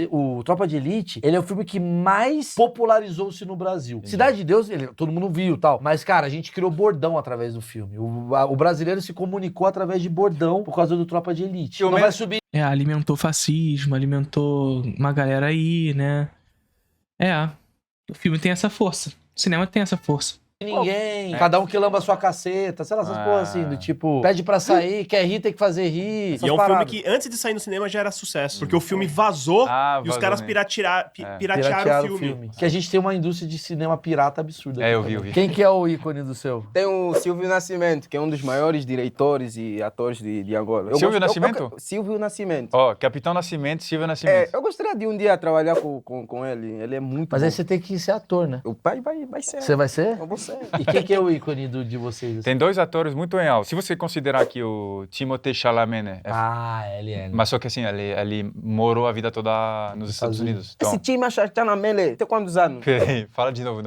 o Tropa de Elite, ele é o filme que mais popularizou-se no Brasil. Cidade de Deus, todo mundo viu e tal. Mas, cara, a gente criou bordão através do filme. O brasileiro se comunicou através de bordão por causa do Tropa de Elite. Não vai subir. Alimentou fascismo, alimentou uma galera aí, né? O filme tem essa força. O cinema tem essa força. Ninguém, cada um que lamba a sua caceta, sei lá, essas porras assim, do tipo, pede pra sair, quer rir, tem que fazer rir. E é um filme que antes de sair no cinema já era sucesso, porque o filme vazou e os caras piratearam o filme. Que a gente tem uma indústria de cinema pirata absurda. Eu vi. Quem que é o ícone do seu? Tem o Silvio Nascimento, que é um dos maiores diretores e atores de Angola. Silvio Nascimento? Silvio Nascimento. Capitão Nascimento, Silvio Nascimento. Eu gostaria de um dia trabalhar com ele. Ele é muito Mas bom. aí você tem que ser ator, né? O pai vai ser. Você vai ser? Eu vou ser. E quem que é o ícone de vocês? Assim? Tem dois atores muito em alto. Se você considerar que o Timothée Chalamet, né? Ele é. Mas só que assim, ele morou a vida toda nos Estados Unidos. Esse Timothée Chalamet tem quantos anos? Peraí, fala de novo.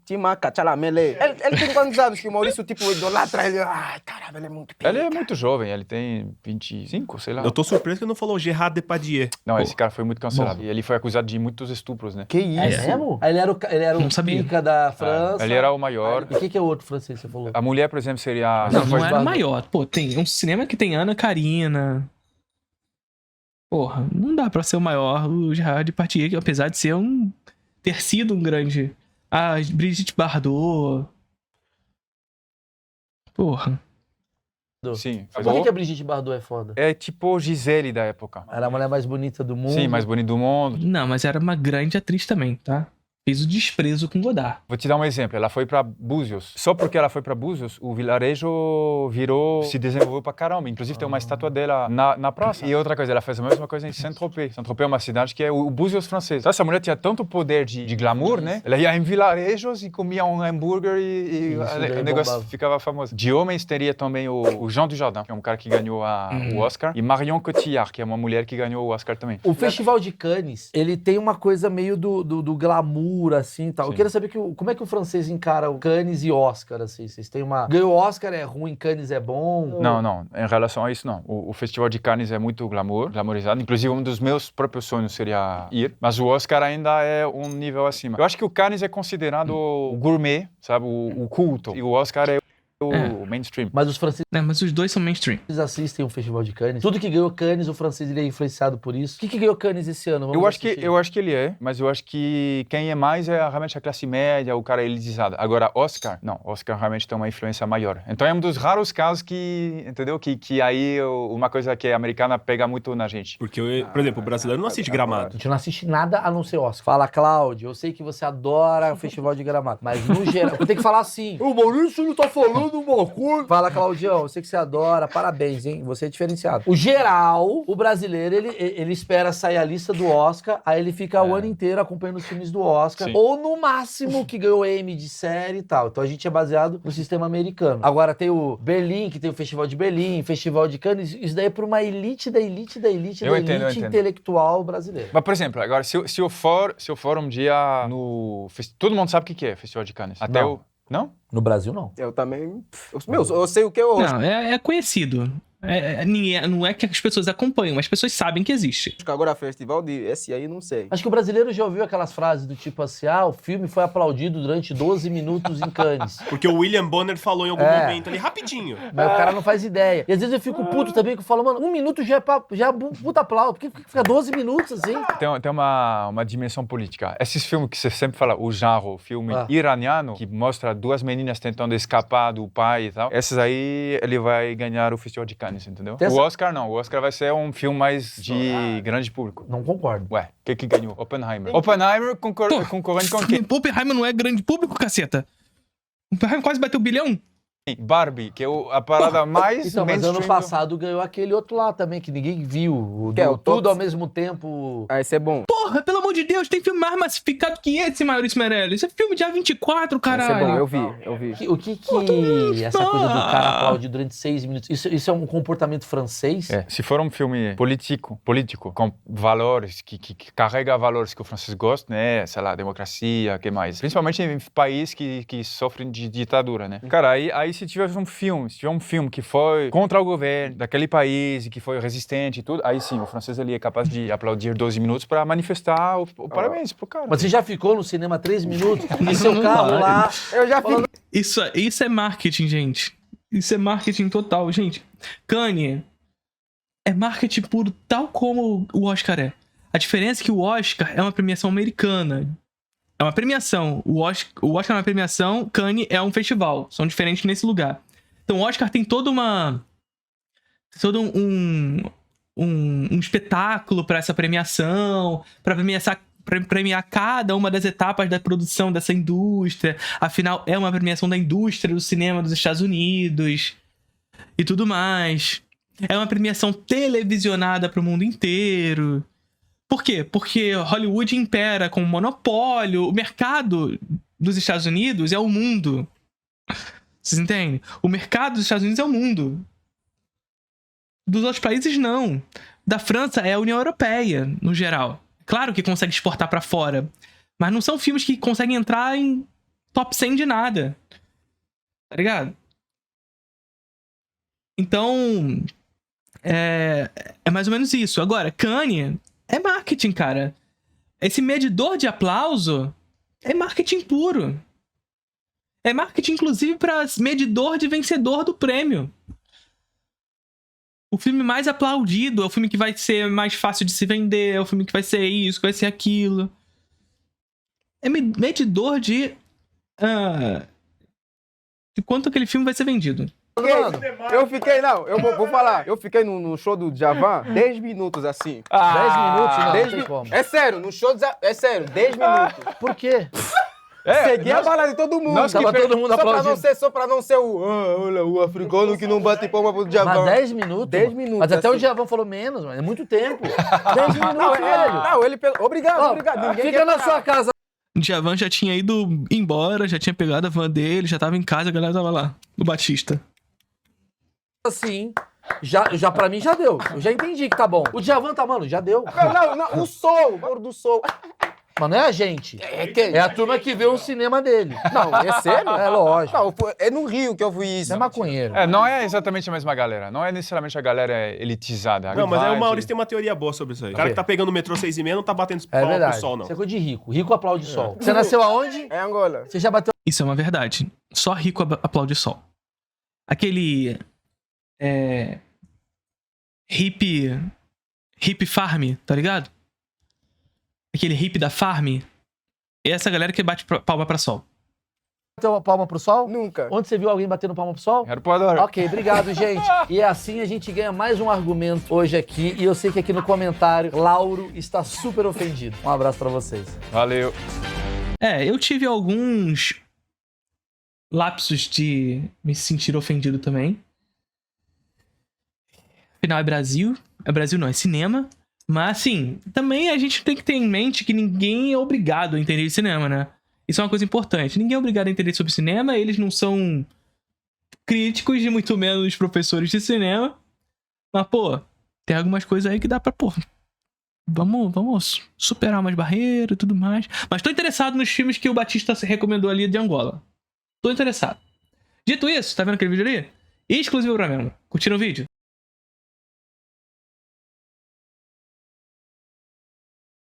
Timothée Chalamet. Ele tem quantos anos que o Maurício, tipo, idolatra ele? Ai, caramba, ele é muito pica. Ele é muito jovem, ele tem 25, sei lá. Eu tô surpreso que ele não falou Gerard Depardieu. Não, esse cara foi muito cancelado. E ele foi acusado de muitos estupros, né? Que isso? É mesmo? Aí ele era o pica da França. Ele era o maior. E o que é o outro francês que você falou? A mulher, por exemplo, seria... Não era o maior. Pô, tem um cinema que tem Ana Karina. Porra, não dá pra ser o maior. O Gerard Depardieu, apesar de ser ter sido um grande... A Brigitte Bardot. Porra. Sim. Por que a Brigitte Bardot é foda? É tipo Gisele da época. Era a mulher mais bonita do mundo. Sim, mais bonita do mundo. Não, mas era uma grande atriz também, tá? Fez o desprezo com Godard. Vou te dar um exemplo. Ela foi pra Búzios. Só porque ela foi pra Búzios, o vilarejo se desenvolveu pra caramba. Inclusive tem uma estátua dela na praça. E outra coisa, ela fez a mesma coisa em Saint-Tropez. Saint-Tropez é uma cidade que é o Búzios francês. Então, essa mulher tinha tanto poder de glamour, né? Ela ia em vilarejos e comia um hambúrguer e o negócio ficava famoso. De homens teria também o Jean Dujardin, que é um cara que ganhou o Oscar. E Marion Cotillard, que é uma mulher que ganhou o Oscar também. O Festival de Cannes, ele tem uma coisa meio do glamour, assim, tal. Eu queria saber como é que o francês encara o Cannes e Oscar, assim. Vocês têm uma... Ganhou Oscar é ruim, Cannes é bom? Não. Em relação a isso, não. O Festival de Cannes é muito glamourizado. Inclusive, um dos meus próprios sonhos seria ir. Mas o Oscar ainda é um nível acima. Eu acho que o Cannes é considerado o gourmet, sabe? O culto. E o Oscar é o mainstream. Mas os franceses Mas os dois são mainstream. assistem o Festival de Cannes. Tudo que ganhou Cannes, o francês ele é influenciado por isso. O que ganhou Cannes esse ano? Vamos Eu assistir. acho que ele é, mas eu acho que quem é mais é realmente a classe média, o cara elitizado. Agora, Oscar realmente tem uma influência maior. Então é um dos raros casos que, entendeu? Que aí uma coisa que é americana pega muito na gente. Porque, por exemplo, o brasileiro não assiste A Gramado. gente não assiste nada a não ser Oscar. Fala, Cláudio, eu sei que você adora o Festival de Gramado, mas no geral... Eu tenho que falar assim. O Maurício não tá falando uma coisa. Fala, Claudião, eu sei que você adora, parabéns, hein? Você é diferenciado. O geral, o brasileiro, ele espera sair a lista do Oscar, aí ele fica o ano inteiro acompanhando os filmes do Oscar, Sim. ou no máximo que ganhou Emmy de série e tal. Então a gente é baseado no sistema americano. Agora tem o Berlim, que tem o Festival de Berlim, Festival de Cannes, isso daí é pra uma elite da elite da elite Eu da entendo. elite intelectual brasileira. Mas, por exemplo, agora, se eu for um dia no... Todo mundo sabe o que é Festival de Cannes. Até Não. o... Não? No Brasil, não. Eu também... eu sei o que eu Não, é conhecido. Não é que as pessoas acompanham, mas as pessoas sabem que existe. acho que agora festival esse aí, não sei. Acho que o brasileiro já ouviu aquelas frases do tipo assim, o filme foi aplaudido durante 12 minutos em Cannes. Porque o William Bonner falou em algum momento ali, rapidinho. Mas o cara não faz ideia. E às vezes eu fico puto também, que eu falo, mano, 1 minuto já é puta aplauso. Por que fica 12 minutos assim? Tem uma dimensão política. Esses filmes que você sempre fala, o genre, filme iraniano, que mostra duas meninas tentando escapar do pai e tal, esses aí ele vai ganhar o Festival de Cannes. Cannes, entendeu? O Oscar não. O Oscar vai ser um filme mais de grande público. Não concordo. Ué, o que ganhou? Oppenheimer. Oppenheimer concorrendo com quem? Oppenheimer não é grande público, caceta. Oppenheimer quase bateu 1 bilhão. Barbie, que é a parada mais então, mas ano passado ganhou aquele outro lá também, que ninguém viu. O Tudo ao Mesmo Tempo. Ah, esse é bom. Porra, pelo amor de Deus, tem filme mais massificado que esse, Maurício Meirelles. Isso é filme de A24, caralho. Esse é bom, eu vi. O que essa coisa do cara aplaudir durante 6 minutos, isso é um comportamento francês? Se for um filme político, com valores, que carrega valores que o francês gosta, né? Sei lá, democracia, que mais? Principalmente em países que sofrem de ditadura, né? Cara, aí se tiver um filme que foi contra o governo daquele país e que foi resistente e tudo, aí sim, o francês ele é capaz de aplaudir 12 minutos para manifestar o parabéns pro cara. Mas você já ficou no cinema 3 minutos? E seu carro lá? Eu já fiz. Isso é marketing, gente. Isso é marketing total, gente. Cannes é marketing puro, tal como o Oscar é. A diferença é que o Oscar é uma premiação americana. É uma premiação. O Oscar é uma premiação, Cannes é um festival. São diferentes nesse lugar. Então o Oscar tem todo um espetáculo para essa premiação, para premiar cada uma das etapas da produção dessa indústria. Afinal, é uma premiação da indústria do cinema dos Estados Unidos e tudo mais. É uma premiação televisionada para o mundo inteiro. Por quê? Porque Hollywood impera como monopólio. O mercado dos Estados Unidos é o mundo. Vocês entendem? O mercado dos Estados Unidos é o mundo. Dos outros países, não. Da França é a União Europeia, no geral. Claro que consegue exportar pra fora. Mas não são filmes que conseguem entrar em top 100 de nada. Tá ligado? Então... É mais ou menos isso. Agora, Cannes... É marketing, cara. Esse medidor de aplauso é marketing puro. É marketing, inclusive, para medidor de vencedor do prêmio. O filme mais aplaudido é o filme que vai ser mais fácil de se vender, é o filme que vai ser isso, que vai ser aquilo. É medidor de quanto aquele filme vai ser vendido. Eu fiquei, eu vou falar. Eu fiquei no show do Djavan 10 minutos assim. 10 minutos? Não, 10 tem como. É sério, no show do Djavan, é sério, 10 minutos. Por quê? Peguei a bala de todo mundo. Tava todo mundo aplaudindo. Só pra não ser olha, o africano que não bate palma pro Djavan. Mas 10 minutos? 10 minutos. Mas até assim. o Djavan falou menos, mano. É muito tempo. 10 minutos, velho. Não, ele pegou. Obrigado. Ninguém fica na sua casa. O Djavan já tinha ido embora, já tinha pegado a van dele, já tava em casa, a galera tava lá, no Batista. Assim, já pra mim já deu. Eu já entendi que tá bom. O Djavan tá, mano, já deu. Não, o sol, o cor do sol. Mas não é a gente. É a turma que vê o cinema dele. Não, é sério? É lógico. Não, é no Rio que eu vi isso. É maconheiro. Não é exatamente a mesma galera. Não é necessariamente a galera elitizada. Não, mas aí o Maurício tem uma teoria boa sobre isso aí. O cara que tá pegando o metrô 6,5 não tá batendo palma pro sol, não. Isso é coisa de rico. Rico aplaude sol. Você nasceu aonde? É Angola. Você já bateu... Isso é uma verdade. Só rico aplaude sol. Aquele... Hippie farm, tá ligado? Aquele hippie da farm. É essa galera que bate palma pra sol. Bateu uma palma pro sol? Nunca. Onde você viu alguém batendo palma pro sol? Harry Potter. Ok, obrigado, gente. E assim a gente ganha mais um argumento hoje aqui. E eu sei que aqui no comentário, Lauro está super ofendido. Um abraço pra vocês. Valeu. Eu tive alguns lapsos de me sentir ofendido também. Afinal, é Brasil. É Brasil não, é cinema. Mas, assim, também a gente tem que ter em mente que ninguém é obrigado a entender de cinema, né? Isso é uma coisa importante. Ninguém é obrigado a entender sobre cinema, eles não são críticos e muito menos professores de cinema. Mas, pô, tem algumas coisas aí que dá pra, pô, vamos superar umas barreiras e tudo mais. Mas tô interessado nos filmes que o Batista recomendou ali de Angola. Tô interessado. Dito isso, tá vendo aquele vídeo ali? Exclusivo pra membro. Curtiram o vídeo?